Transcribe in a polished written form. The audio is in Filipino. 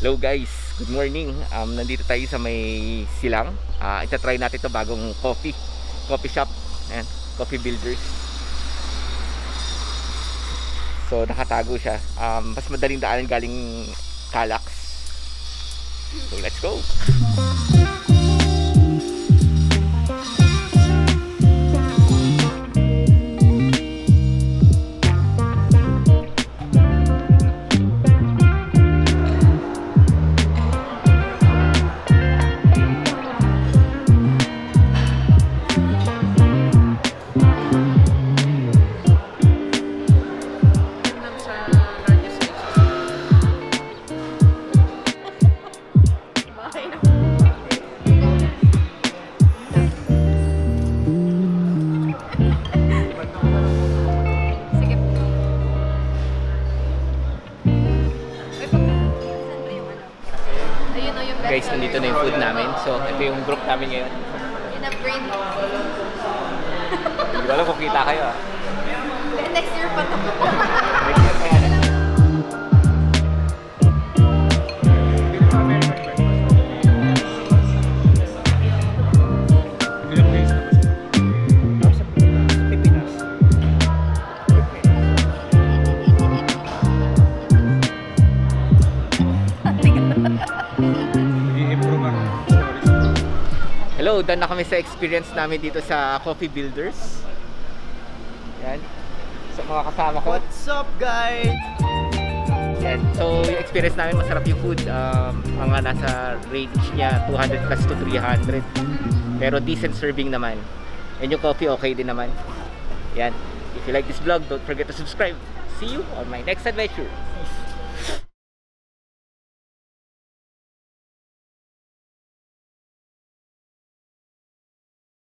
Hello guys, good morning. Nandito tayo sa may silang. Ita-try natin ito bagong coffee shop. Ayan, Coffee Builders. So nakatago siya. Mas madaling daanan galing Calax. So let's go. Guys, nandito na yung food namin. So, ito yung group namin ngayon. In-upgrade. Hindi ko alam kung kita kayo Next year pa to. Next year pa yan. Hello, done na kami sa experience namin dito sa Coffee Builders. Yan. Sa mga kasama ko. What's up, guys? Yan. So, yung experience namin, masarap yung food. Mga nasa range niya, 200 plus to 300. Pero decent serving naman. And yung coffee, okay din naman. Yan. If you like this vlog, don't forget to subscribe. See you on my next adventure.